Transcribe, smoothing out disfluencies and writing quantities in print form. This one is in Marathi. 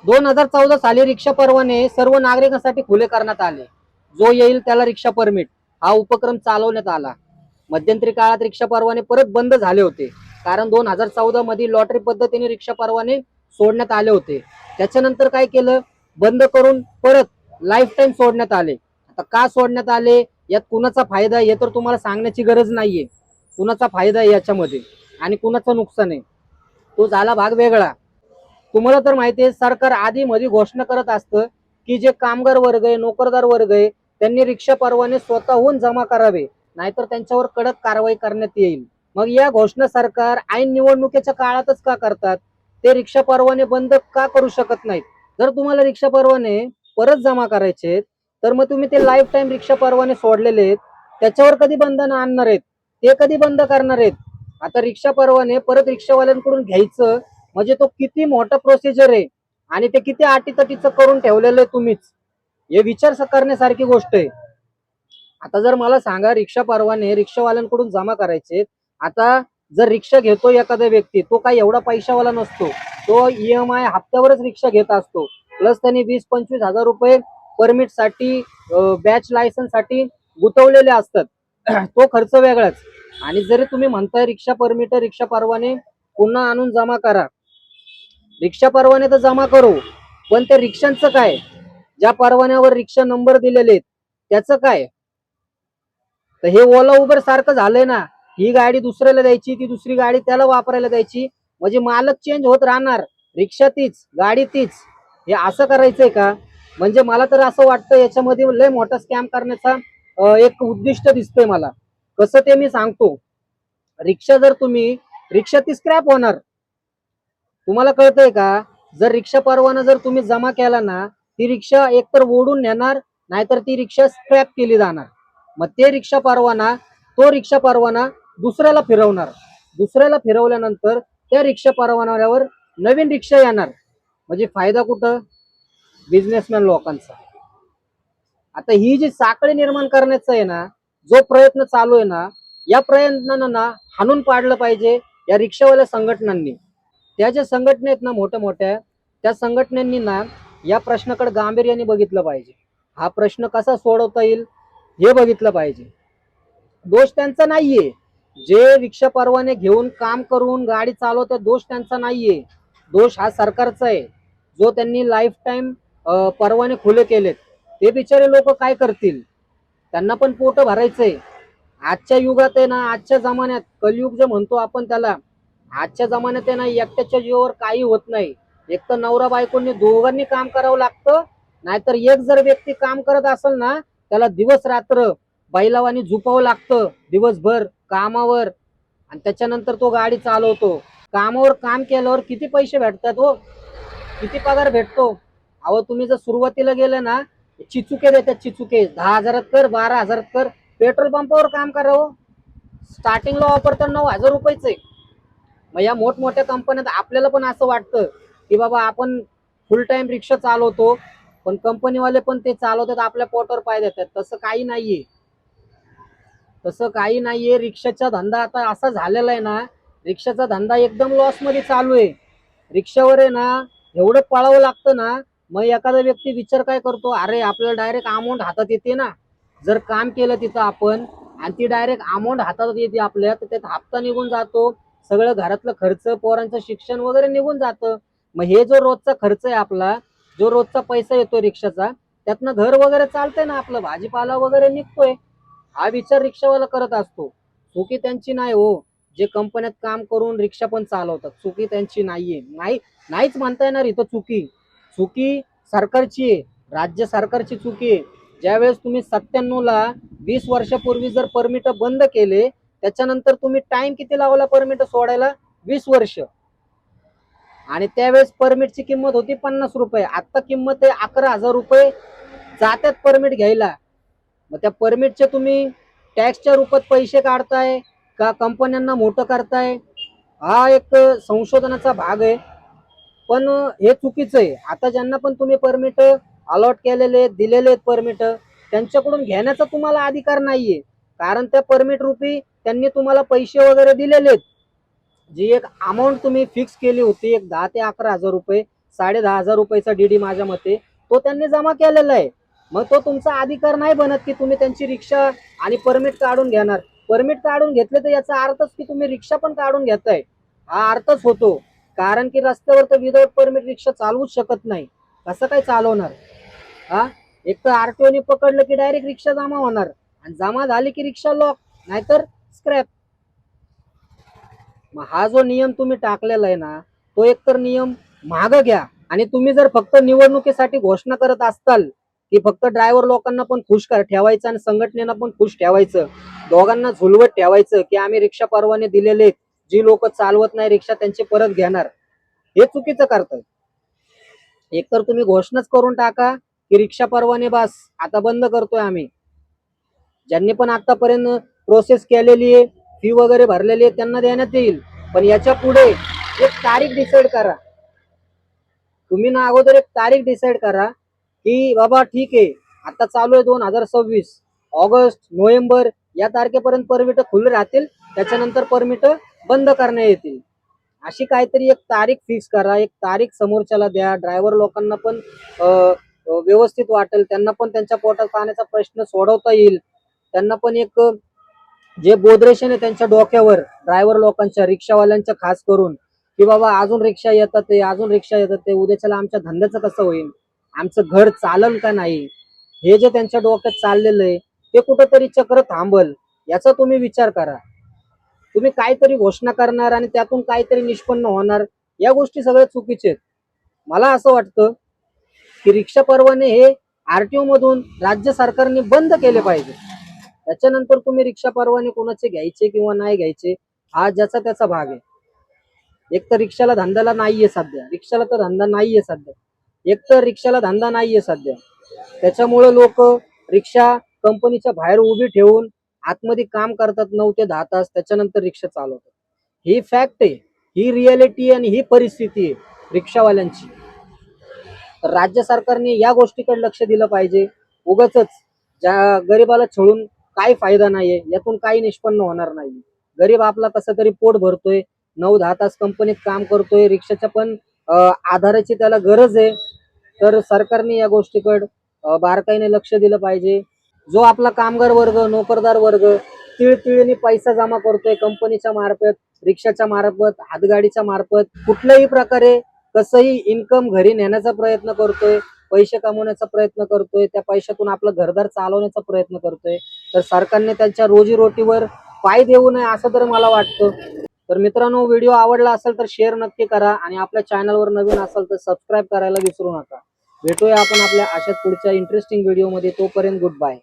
2014 साली रिक्षा परवाने सर्व नागरिकांसाठी खुले करण्यात आले. जो येईल त्याला रिक्षा परमिट हा उपक्रम चालवण्यात आला. मध्यंतरी काळात रिक्षा परवाने परत बंद झाले होते, कारण 2014 मध्ये लॉटरी पद्धतीने रिक्षा परवाने सोडण्यात आले होते. त्याच्यानंतर काय केलं, बंद करून परत लाईफ टाईम सोडण्यात आले. आता का सोडण्यात आले, यात कुणाचा फायदा हे तर तुम्हाला सांगण्याची गरज नाहीये. कुणाचा फायदा आहे याच्यामध्ये आणि कुणाचं नुकसान आहे, तो झाला भाग वेगळा. तुम्हाला तर माहिती आहे, सरकार आधी मध्ये घोषणा करत असतं की जे कामगार वर्ग आहे, नोकरदार वर्ग आहे, त्यांनी रिक्षा परवाने स्वतःहून जमा करावे, नाहीतर त्यांच्यावर कडक कारवाई करण्यात येईल. मग या घोषणा सरकार ऐन निवडणुकीच्या काळातच का करतात? ते रिक्षा परवाने बंद का करू शकत नाहीत? जर तुम्हाला रिक्षा परवाने परत जमा करायचे तर मग तुम्ही ते लाईफ टाईम रिक्षा परवाने सोडलेले आहेत, त्याच्यावर कधी बंधन आणणार आहेत? ते कधी बंद करणार आहेत? आता रिक्षा परवाने परत रिक्षावाल्यांकडून घ्यायचं म्हणजे तो किती मोठा प्रोसिजर आहे आणि ते किती अटीतटीचं करून ठेवलेलं आहे तुम्हीच. हे विचार करण्यासारखी गोष्ट आहे. आता जर मला सांगा, रिक्षा परवाने रिक्षावाल्यांकडून जमा करायचे. आता जर रिक्षा घेतो एखादा व्यक्ती, तो काही एवढा पैशावाला नसतो, तो EMI हप्त्यावरच रिक्षा घेत असतो. प्लस त्यांनी 20-25 हजार रुपये परमिट साठी, बॅच लायसन्स साठी गुंतवलेले असतात. तो खर्च वेगळाच. आणि जरी तुम्ही म्हणताय रिक्षा परमिट, रिक्षा परवाने पुन्हा आणून जमा करा, रिक्षा परवाने तर जमा करू, पण त्या रिक्षांचं काय? ज्या परवान्यावर रिक्षा नंबर दिलेले आहेत त्याचं काय? तर हे ओला उबर सारखं झालंय ना. ही गाडी दुसऱ्याला द्यायची, ती दुसरी गाडी त्याला वापरायला द्यायची, म्हणजे मालक चेंज होत राहणार, रिक्षा तीच, गाडी तीच. हे असं करायचंय का? म्हणजे मला तर असं वाटतं याच्यामध्ये लय मोठा स्कॅम करण्याचा एक उद्दिष्ट दिसतंय मला. कसं ते मी सांगतो. रिक्षा जर तुम्ही, रिक्षा ती स्क्रॅप होणार, तुम्हाला कळतंय का? जर रिक्षा परवाना जर तुम्ही जमा केला ना, ती रिक्षा एकतर ओढून नेणार, नाहीतर ती रिक्षा स्क्रॅप केली जाणार. मग ते रिक्षा परवाना, तो रिक्षा परवाना दुसऱ्याला फिरवणार. दुसऱ्याला फिरवल्यानंतर त्या रिक्षा परवान्यावर नवीन रिक्षा येणार. म्हणजे फायदा कुठं? बिझनेसमॅन लोकांचा. आता ही जी साखळी निर्माण करण्याचा आहे ना, जो प्रयत्न चालू आहे ना, या प्रयत्नांना ना हाणून पाडलं पाहिजे या रिक्षावाल्या संघटनांनी. त्या ज्या संघटना आहेत ना मोठ्या मोठ्या, त्या संघटनांनी ना या प्रश्नाकडे गांभीर्याने बघितलं पाहिजे. हा प्रश्न कसा सोडवता येईल हे बघितलं पाहिजे. दोष त्यांचा नाहीये. जे रिक्षा परवाने घेऊन काम करून गाडी चालवतात, दोष त्यांचा नाहीये. दोष हा सरकारचा आहे, जो त्यांनी लाईफ टाईम परवाने खुले केलेत. ते बिचारे लोक काय करतील? त्यांना पण पोट भरायचंय. आजच्या युगात आहे ना, आजच्या जमान्यात कलियुग जे म्हणतो आपण त्याला, आजच्या जमान्यात आहे ना, एकट्याच्या जीवावर काही होत नाही. एक तर नवरा बायकोनी दोघांनी काम करावं लागतं, नाहीतर एक जर व्यक्ती काम करत असेल ना, त्याला दिवस रात्र बैलावानी झुपावं लागतं दिवसभर कामावर, आणि त्याच्यानंतर तो गाडी चालवतो. कामावर काम केल्यावर किती पैसे भेटतात हो? किती पगार भेटतो? अहो तुम्ही जर सुरुवातीला गेले ना, चिचुके देतात, चिचुके 10,000 कर, 12,000 कर. पेट्रोल पंपावर काम करा हो, स्टार्टिंगला ऑफर तर 9,000 रुपयेच आहे. मग या मोठमोठ्या कंपन्यात आपल्याला पण असं वाटतं की बाबा आपण फुल टाइम रिक्षा चालवतो, पण कंपनीवाले पण ते चालवतात, आपल्या पोटावर पाय देतात. तसं काही नाहीये. तसं काही नाहीये. रिक्षाचा धंदा आता असा झालेला आहे ना, रिक्षाचा धंदा एकदम लॉस मध्ये चालू आहे. रिक्षावर आहे ना एवढं पळावं लागतं ना, मग एखादा व्यक्ती विचार काय करतो, अरे आपल्याला डायरेक्ट अमाऊंट हातात येते ना, जर काम केलं तिथं आपण आणि ती डायरेक्ट अमाऊंट हातात येते आपल्या, तर त्यात हप्ता निघून जातो, सगळं घरातलं खर्च, पोरांचं शिक्षण वगैरे निघून जातं. मग हे जो रोजचा खर्च आहे आपला, जो रोजचा पैसा येतो रिक्षाचा, त्यातनं घर वगैरे चालतंय ना, आपलं भाजीपाला वगैरे निघतोय. हा विचार रिक्षावाला करत असतो. चुकी त्यांची नाही हो. जे कंपन्यात काम करून रिक्षा पण चालवतात, चुकी त्यांची नाहीये. नाहीच म्हणता येणार इथं चुकी. चुकी सरकारची आहे, राज्य सरकारची चुकी आहे. ज्यावेळेस तुम्ही 97ला 20 वर्षापूर्वी जर परमिट बंद केले, त्याच्यानंतर तुम्ही टाइम किती लावला परमिट सोडायला? 20 वर्ष. आणि त्यावेळेस परमिटची किंमत होती 50 रुपये, आता किंमत आहे 11,000 रुपये जातात परमिट घ्यायला. मग त्या परमिटचे तुम्ही टॅक्सच्या रूपात पैसे काढताय का कंपन्यांना मोठं करताय? हा एक संशोधनाचा भाग आहे. पण हे चुकीचं आहे. आता ज्यांना पण तुम्ही परमिट अलॉट केलेले, दिलेले आहेत परमिट, त्यांच्याकडून घेण्याचा तुम्हाला अधिकार नाहीये. कारण त्या परमिट रूपी त्यांनी तुम्हाला पैसे वगैरे दिलेले आहेत. जी एक अमाऊंट तुम्ही फिक्स केली होती, एक 10,000 ते 11,000 रुपये, 10,500 रुपयाचा डीडी माझ्या मते तो त्यांनी जमा केलेला आहे. मग तो तुमचा अधिकार नाही बनत की तुम्ही त्यांची रिक्षा आणि परमिट काढून घेणार. परमिट काढून घेतले तर याचा अर्थच की तुम्ही रिक्षा पण काढून घेताय, हा अर्थच होतो. कारण की रस्त्यावर तर विदाउट परमिट रिक्षा चालवूच शकत नाही. कसं काय चालवणार? हा, एक तर आरटीओने पकडलं की डायरेक्ट रिक्षा जमा होणार, आणि जमा झाली की रिक्षा लॉक, नाहीतर स्क्रॅप. मग हा जो नियम तुम्ही टाकलेला आहे ना, तो एक तर नियम मागं घ्या. आणि तुम्ही जर फक्त निवडणुकीसाठी घोषणा करत असताल की फक्त ड्रायव्हर लोकांना पण खुश ठेवायचं आणि संघटनेला पण खुश ठेवायचं, दोघांना झुलवत ठेवायचं की आम्ही रिक्षा परवाने दिलेले, जी लोक चालवत नाही रिक्षा त्यांचे परत घेणार, हे चुकीचं करताय. एकतर तुम्ही घोषणाच करून टाका की रिक्षा परवाने बस आता बंद करतोय आम्ही. ज्यांनी पण आतापर्यंत प्रोसेस केलेली आहे, फी वगैरे भरलेली आहे, त्यांना देण्यात येईल. पण याच्या पुढे एक तारीख डिसाईड करा. तुम्ही ना अगोदर एक तारीख डिसाईड करा की बाबा ठीक आहे, आता चालू आहे 2026, ऑगस्ट नोव्हेंबर या तारखेपर्यंत परमिट खुले राहतील, त्याच्यानंतर परमिट बंद करण्यात येतील. अशी काहीतरी एक तारीख फिक्स करा, एक तारीख समोरच्याला द्या. ड्रायव्हर लोकांना पण व्यवस्थित वाटेल, त्यांना पण त्यांच्या पोटात पाण्याचा प्रश्न सोडवता येईल. त्यांना पण एक जे बोदरेशन आहे त्यांच्या डोक्यावर, ड्रायव्हर लोकांच्या, रिक्षावाल्यांच्या खास करून, की बाबा अजून रिक्षा येतात ते, अजून रिक्षा येतात ते, उद्याच्याला आमच्या धंद्याचं कसं होईल, आमचं घर चालन का नाही, हे जे त्यांच्या डोक्यात चाललेलं आहे ते कुठंतरी चक्र थांबल, याचा तुम्ही विचार करा. तुम्ही काहीतरी घोषणा करणार आणि त्यातून काहीतरी निष्पन्न होणार, या गोष्टी सगळ्या चुकीचे आहेत. मला असं वाटतं की रिक्षा परवाने हे आरटीओ मधून राज्य सरकारने बंद केले पाहिजे. त्याच्यानंतर तुम्ही रिक्षा परवाने कोणाचे घ्यायचे किंवा नाही घ्यायचे, हा ज्याचा त्याचा भाग आहे. एक तर रिक्षाला धंद्याला नाहीये सध्या, रिक्षाला तर धंदा नाहीये सध्या, एक तर रिक्षाला धंदा नाहीये सध्या. त्याच्यामुळे लोक रिक्षा कंपनीच्या बाहेर उभी ठेवून आतमध्ये काम करतात 9 ते 10 तास, त्याच्यानंतर रिक्षा चालवतात. ही फॅक्ट आहे, ही रियालिटी आहे आणि ही परिस्थिती आहे रिक्षावाल्यांची. तर राज्य सरकारने या गोष्टीकडे लक्ष दिलं पाहिजे. उगाच ज्या गरीबाला छळून काही फायदा नाहीये, यातून काही निष्पन्न होणार नाही. गरीब आपला कसं तरी पोट भरतोय, 9-10 तास कंपनीत काम करतोय, रिक्षाच्या पण आधाराची त्याला गरज आहे. तर सरकारने या गोष्टीकडे बारकाईने लक्ष दिलं पाहिजे. जो आपला कामगार वर्ग, नोकरदार वर्ग तिळतिळीने पैसा जमा करतोय कंपनीच्या मार्फत, रिक्षाच्या मार्फत, हातगाडीच्या मार्फत, कुठल्याही प्रकारे कसंही इन्कम घरी नेण्याचा प्रयत्न करतोय, पैसे कमवण्याचा प्रयत्न करतोय, त्या पैशातून आपलं घरदार चालवण्याचा प्रयत्न करतोय, तर सरकारने त्यांच्या रोजीरोटीवर पाय देऊ नये असं तर मला वाटतं. तर मित्रांनो, व्हिडिओ आवडला असेल तर शेअर नक्की करा आणि आपल्या चॅनलवर नवीन असाल तर सबस्क्राईब करायला विसरू नका. भेटूया आपण आपल्या अशाच पुढच्या इंटरेस्टिंग व्हिडिओमध्ये. तोपर्यंत गुड बाय.